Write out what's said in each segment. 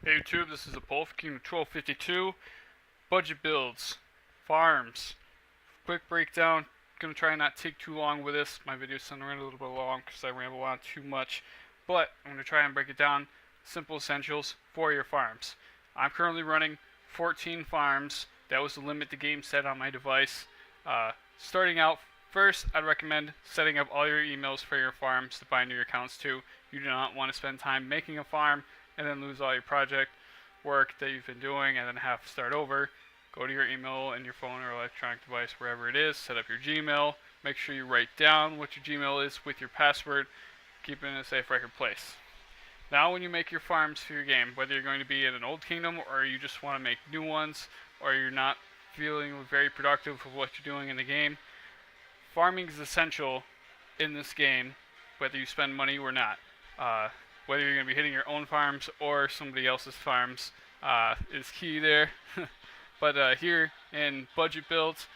Hey YouTube, this is Apole.Gaming 1252. Budget builds, farms, quick breakdown. Gonna try and not take too long with this. My videos tend to run a little bit long because I ramble on too much. But I'm gonna try and break it down. Simple essentials for your farms. I'm currently running 14 farms. That was the limit the game set on my device. Starting out first, I'd recommend setting up all your emails for your farms to bind your accounts to. You do not want to spend time making a farm and then lose all your project work that you've been doing and then have to start over. Go to your email and your phone or electronic device, wherever it is, set up your Gmail, make sure you write down what your Gmail is with your password, keep it in a safe record place. Now when you make your farms for your game, whether you're going to be in an old kingdom or you just want to make new ones or you're not feeling very productive with what you're doing in the game, farming is essential in this game, whether you spend money or not. Whether you're going to be hitting your own farms or somebody else's farms is key there. But here in budget builds,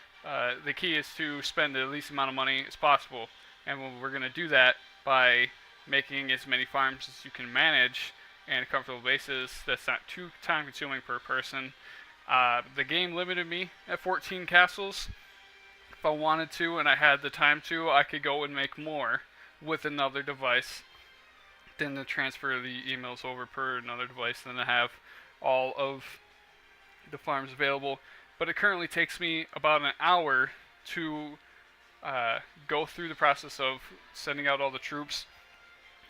the key is to spend the least amount of money as possible. And we're going to do that by making as many farms as you can manage on a comfortable basis that's not too time consuming per person. The game limited me at 14 castles. If I wanted to and I had the time to, I could go and make more with another device than to transfer the emails over per another device than to have all of the farms available. But it currently takes me about an hour to go through the process of sending out all the troops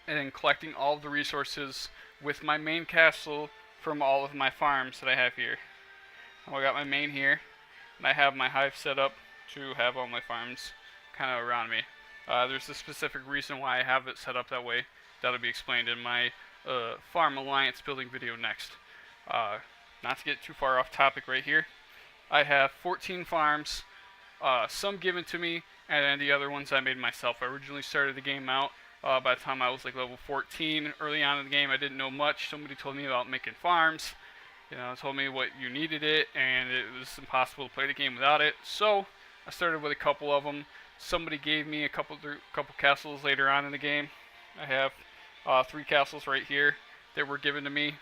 and then collecting all of the resources with my main castle from all of my farms that I have here. I got my main here, and I have my hive set up to have all my farms kind of around me. There's a specific reason why I have it set up that way. That'll be explained in my Farm Alliance building video next. Not to get too far off topic right here, I have 14 farms, some given to me, and then the other ones I made myself. I originally started the game out by the time I was like level 14. Early on in the game, I didn't know much. Somebody told me about making farms. Told me what you needed it, and it was impossible to play the game without it. So I started with a couple of them. Somebody gave me a couple castles later on in the game. I have 3 castles right here that were given to me.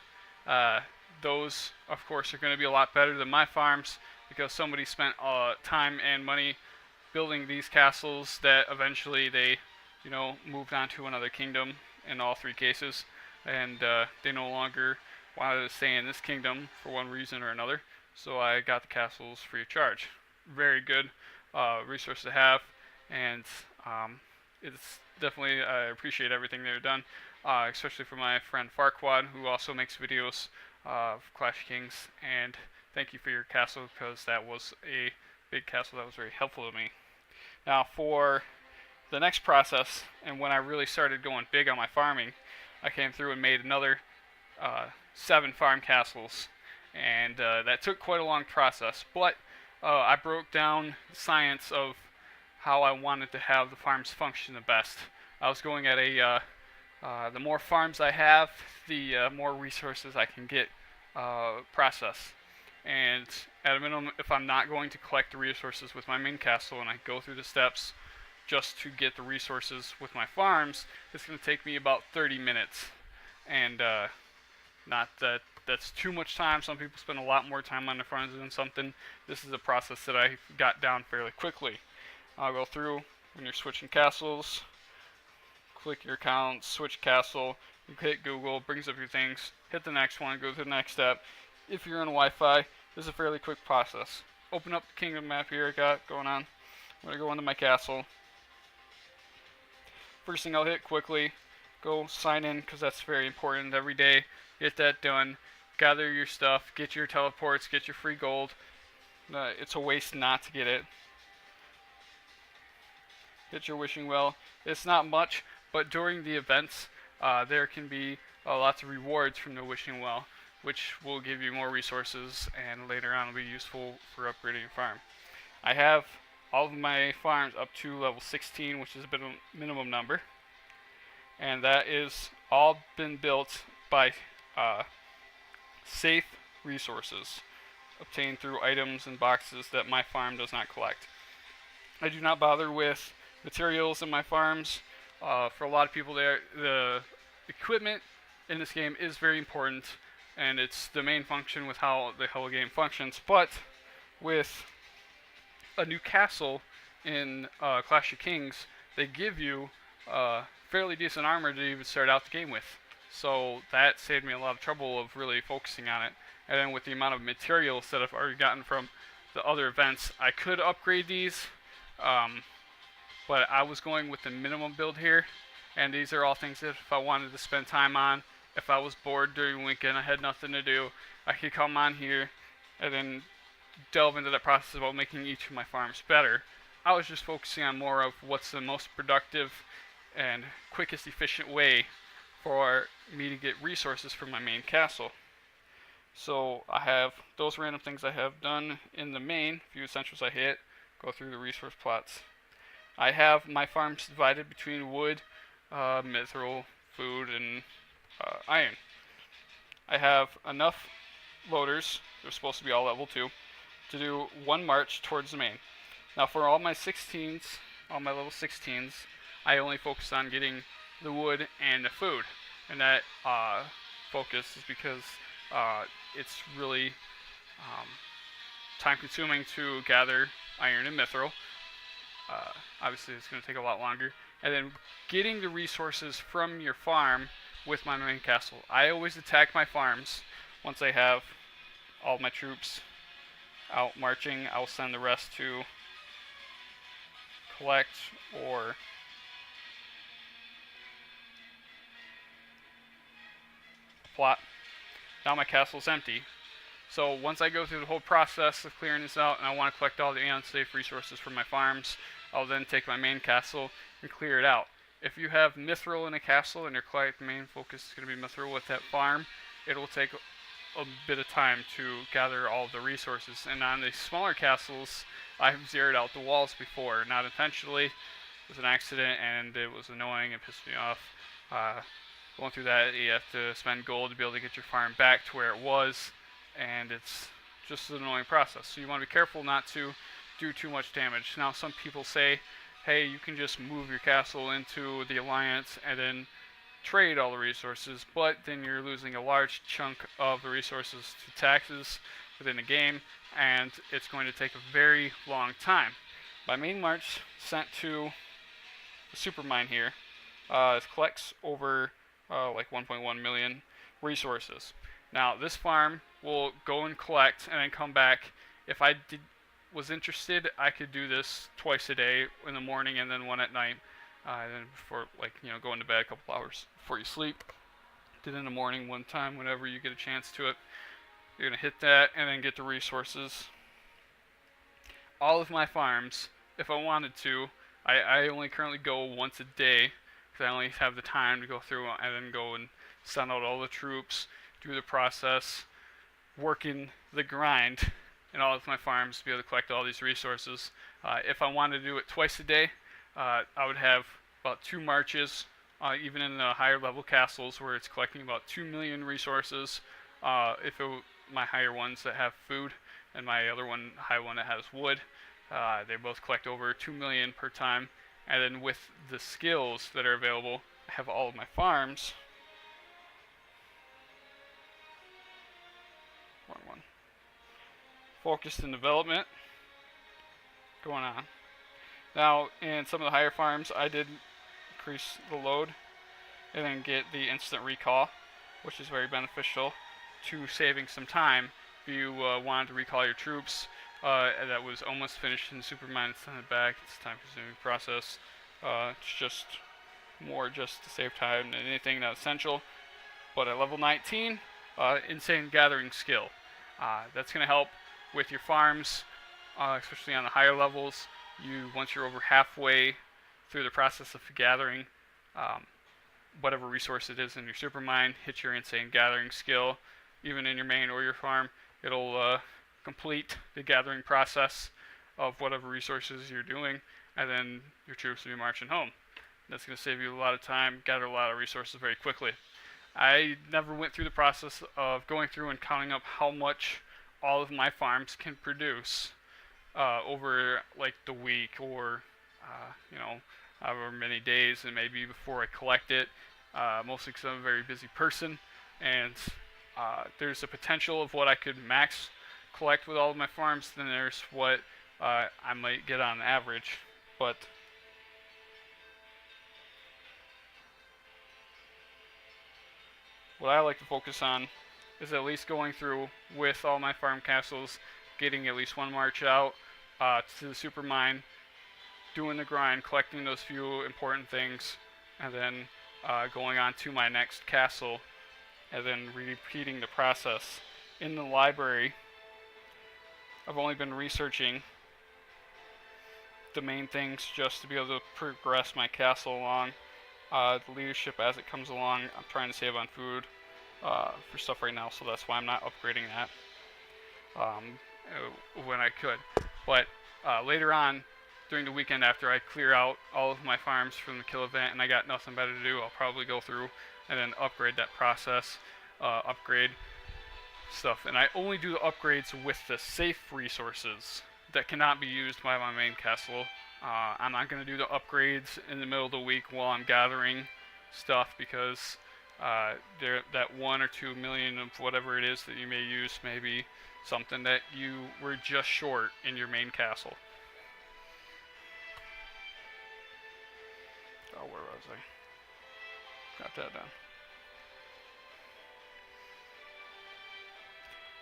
Those, of course, are going to be a lot better than my farms because somebody spent time and money building these castles that eventually they, moved on to another kingdom in all 3 cases, and they no longer wanted to stay in this kingdom for one reason or another. So I got the castles free of charge. Very good resource to have, and it's definitely, I appreciate everything they've done, especially for my friend Farquad, who also makes videos of Clash of Kings, and thank you for your castle, because that was a big castle that was very helpful to me. Now for the next process, and when I really started going big on my farming, I came through and made another 7 farm castles, and that took quite a long process, but I broke down the science of how I wanted to have the farms function the best. I was going at the more farms I have, the more resources I can get process. And at a minimum, if I'm not going to collect the resources with my main castle and I go through the steps just to get the resources with my farms, it's going to take me about 30 minutes. And not that that's too much time. Some people spend a lot more time on their farms than something. This is a process that I got down fairly quickly. I'll go through when you're switching castles, click your account, switch castle, you hit Google, brings up your things, hit the next one, go to the next step. If you're on Wi-Fi, this is a fairly quick process. Open up the kingdom map here I got going on. I'm going to go into my castle. First thing I'll hit quickly, go sign in, because that's very important every day. Get that done, gather your stuff, get your teleports, get your free gold. It's a waste not to get it. Get your wishing well. It's not much, but during the events, there can be lots of rewards from the wishing well, which will give you more resources, and later on will be useful for upgrading your farm. I have all of my farms up to level 16, which is a minimum number, and that is all been built by safe resources obtained through items and boxes that my farm does not collect. I do not bother with materials in my farms. For a lot of people, the equipment in this game is very important. and it's the main function with how the whole game functions. But with a new castle in Clash of Kings, they give you fairly decent armor to even start out the game with. So that saved me a lot of trouble of really focusing on it. And then with the amount of materials that I've already gotten from the other events, I could upgrade these, but I was going with the minimum build here. And these are all things that if I wanted to spend time on, if I was bored during the weekend, I had nothing to do, I could come on here and then delve into that process about making each of my farms better. I was just focusing on more of what's the most productive and quickest efficient way for me to get resources from my main castle. So I have those random things I have done in the main, few essentials I hit, go through the resource plots. I have my farms divided between wood, mithril, food, and iron. I have enough loaders, they're supposed to be all level 2, to do one march towards the main. Now for all my 16s, all my level 16s, I only focus on getting the wood and the food. And that focus is because it's really time consuming to gather iron and mithril. Obviously it's going to take a lot longer. And then getting the resources from your farm with my main castle. I always attack my farms once I have all my troops out marching. I'll send the rest to collect or plot. Now my castle's empty. So once I go through the whole process of clearing this out and I want to collect all the unsafe resources from my farms, I'll then take my main castle and clear it out. If you have mithril in a castle and your main focus is going to be mithril with that farm, it will take a bit of time to gather all the resources. And on the smaller castles, I've zeroed out the walls before, not intentionally. It was an accident and it was annoying and pissed me off. Going through that, you have to spend gold to be able to get your farm back to where it was, and it's just an annoying process. So you want to be careful not to do too much damage. Now some people say, hey, you can just move your castle into the alliance and then trade all the resources, but then you're losing a large chunk of the resources to taxes within the game, and it's going to take a very long time. My main march sent to the supermine here. It collects over like 1.1 million resources. Now this farm will go and collect and then come back. If I was interested, I could do this twice a day, in the morning and then one at night. And then before, like, going to bed a couple hours before you sleep. Did it in the morning one time whenever you get a chance to it. You're going to hit that and then get the resources. All of my farms, if I wanted to, I only currently go once a day because I only have the time to go through and then go and send out all the troops, do the process, working the grind in all of my farms to be able to collect all these resources. If I wanted to do it twice a day, I would have about 2 marches, even in the higher level castles where it's collecting about 2 million resources. If my higher ones that have food and my other one, high one that has wood, they both collect over 2 million per time. And then with the skills that are available, I have all of my farms. One. Focused in development going on. Now, in some of the higher farms, I did increase the load and then get the instant recall, which is very beneficial to saving some time. If you wanted to recall your troops, that was almost finished in the supermine and send it back, it's a time-consuming process. It's just more just to save time than anything not essential. But at level 19, insane gathering skill. That's going to help with your farms, especially on the higher levels. Once you're over halfway through the process of gathering whatever resource it is in your supermine, hit your insane gathering skill, even in your main or your farm. It'll complete the gathering process of whatever resources you're doing, and then your troops will be marching home. That's going to save you a lot of time, gather a lot of resources very quickly. I never went through the process of going through and counting up how much all of my farms can produce over like the week or however many days and maybe before I collect it, mostly because I'm a very busy person and there's a potential of what I could max collect with all of my farms, then there's what I might get on average. But what I like to focus on is at least going through with all my farm castles, getting at least one march out to the super mine, doing the grind, collecting those few important things, and then going on to my next castle, and then repeating the process. In the library, I've only been researching the main things just to be able to progress my castle along. The leadership as it comes along, I'm trying to save on food for stuff right now, so that's why I'm not upgrading that when I could. But later on, during the weekend after I clear out all of my farms from the kill event and I got nothing better to do, I'll probably go through and then upgrade that process, upgrade stuff. And I only do the upgrades with the safe resources that cannot be used by my main castle. I'm not going to do the upgrades in the middle of the week while I'm gathering stuff, because that 1 or 2 million of whatever it is that you may use may be something that you were just short in your main castle. Oh, where was I? Got that done.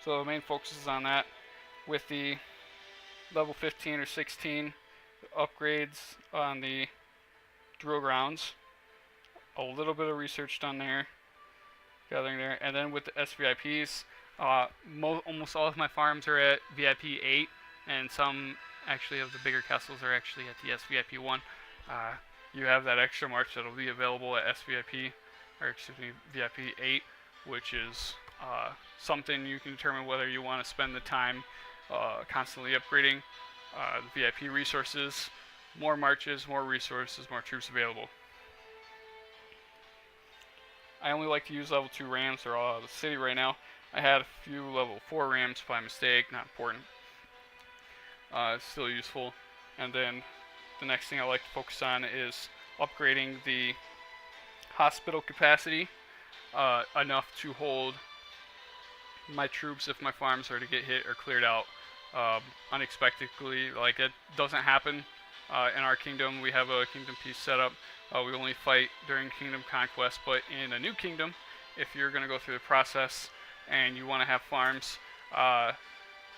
So the main focus is on that. With the level 15 or 16 upgrades on the drill grounds, a little bit of research done there, gathering there, and then with the SVIPs, almost all of my farms are at VIP 8, and some actually of the bigger castles are actually at the SVIP 1. You have that extra march that will be available at SVIP, or excuse me, VIP 8, which is something you can determine whether you want to spend the time constantly upgrading the VIP resources. More marches, more resources, more troops available. I only like to use level 2 rams. They're all out of the city right now. I had a few level 4 rams by mistake, not important. Still useful. And then the next thing I like to focus on is upgrading the hospital capacity enough to hold my troops if my farms are to get hit or cleared out unexpectedly. Like, it doesn't happen in our kingdom. We have a kingdom peace setup. We only fight during kingdom conquest, but in a new kingdom, if you're going to go through the process and you want to have farms,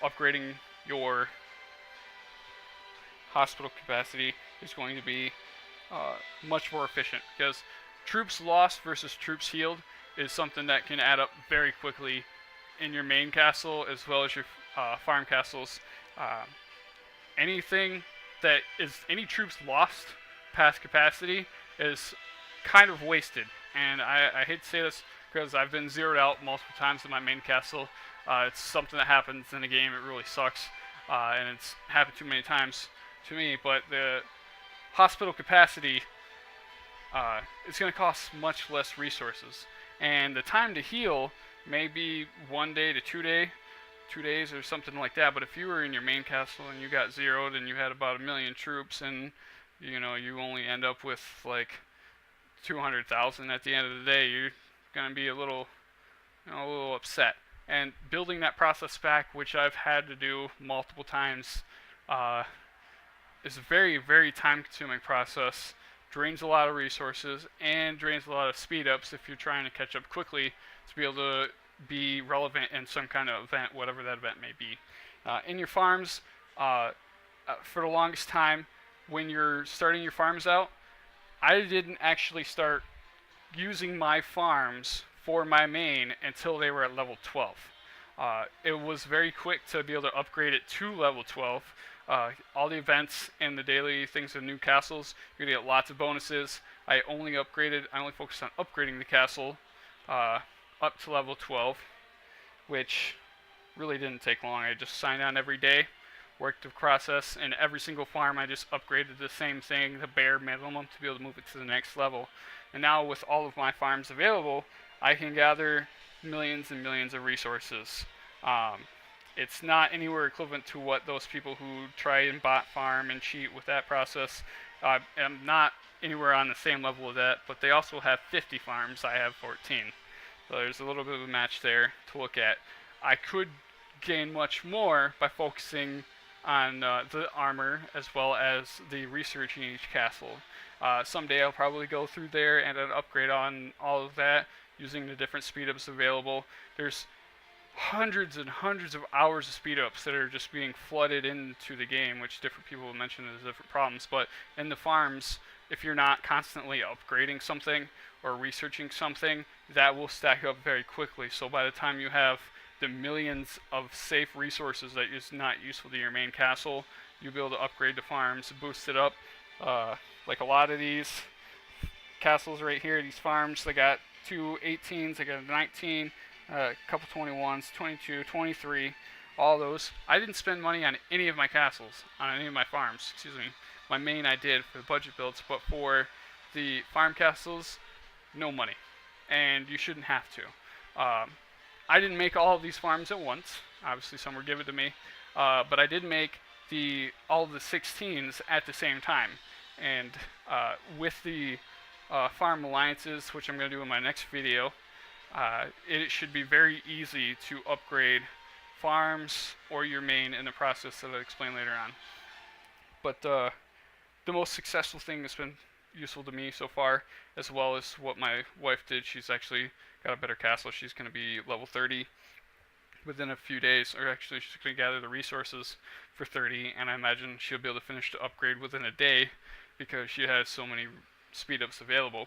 upgrading your hospital capacity is going to be much more efficient, because troops lost versus troops healed is something that can add up very quickly in your main castle as well as your farm castles. Anything that is any troops lost past capacity is kind of wasted, and I hate to say this because I've been zeroed out multiple times in my main castle. It's something that happens in the game. It really sucks, and it's happened too many times to me. But the hospital capacity is going to cost much less resources, and the time to heal may be 1 day to 2 days or something like that. But if you were in your main castle and you got zeroed and you had about 1 million troops, and you only end up with like 200,000 at the end of the day, you're going to be a little upset. And building that process back, which I've had to do multiple times, is a very, very time-consuming process. Drains a lot of resources and drains a lot of speed ups if you're trying to catch up quickly to be able to be relevant in some kind of event, whatever that event may be. In your farms, for the longest time, when you're starting your farms out, I didn't actually start using my farms for my main until they were at level 12. It was very quick to be able to upgrade it to level 12. All the events and the daily things of new castles, you're going to get lots of bonuses. I only focused on upgrading the castle up to level 12, which really didn't take long. I just signed on every day, worked the process, and every single farm I just upgraded the same thing, the bare minimum, to be able to move it to the next level. And now with all of my farms available, I can gather millions and millions of resources. It's not anywhere equivalent to what those people who try and bot farm and cheat with that process. I'm not anywhere on the same level of that, but they also have 50 farms. I have 14. So there's a little bit of a match there to look at. I could gain much more by focusing on the armor as well as the researching each castle. Someday I'll probably go through there and upgrade on all of that using the different speed ups available. There's hundreds and hundreds of hours of speed ups that are just being flooded into the game, which different people will mention as different problems. But in the farms, if you're not constantly upgrading something or researching something, that will stack up very quickly. So by the time you have the millions of safe resources that is not useful to your main castle, you'll be able to upgrade the farms, boost it up. Like a lot of these castles right here, these farms, they got two 18s, they got a 19, a couple 21s, 22, 23, all those. I didn't spend money on any of my castles, on any of my farms, excuse me. My main I did for the budget builds, but for the farm castles, no money. And you shouldn't have to. I didn't make all of these farms at once. Obviously, some were given to me. But I did make all of the 16s at the same time. And with the farm alliances, which I'm going to do in my next video, it should be very easy to upgrade farms or your main in the process that I'll explain later on. But the most successful thing that's been useful to me so far, as well as what my wife did, she's actually got a better castle. She's going to be level 30 within a few days, or actually she's going to gather the resources for 30, and I imagine she'll be able to finish the upgrade within a day because she has so many speed ups available.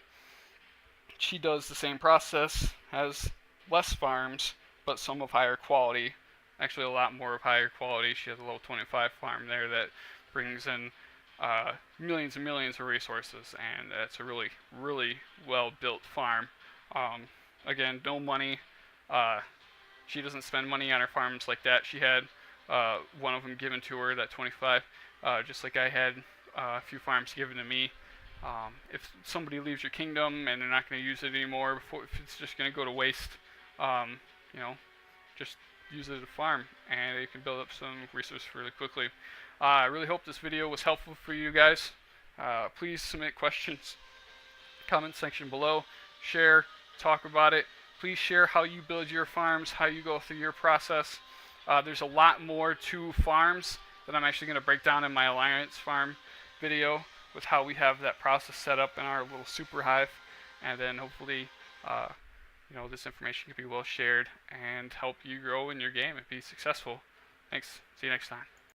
She does the same process, has less farms, but some of higher quality. Actually, a lot more of higher quality. She has a level 25 farm there that brings in millions and millions of resources, and it's a really, really well built farm. Again, no money. She doesn't spend money on her farms like that. She had one of them given to her, that 25, just like I had a few farms given to me. If somebody leaves your kingdom and they're not going to use it anymore, if it's just going to go to waste, just use it as a farm, and you can build up some resources really quickly. I really hope this video was helpful for you guys. Please submit questions, comment section below, share, talk about it. Please share how you build your farms, how you go through your process. There's a lot more to farms that I'm actually going to break down in my Alliance farm video, with how we have that process set up in our little super hive, and then hopefully this information can be well shared and help you grow in your game and be successful. Thanks. See you next time.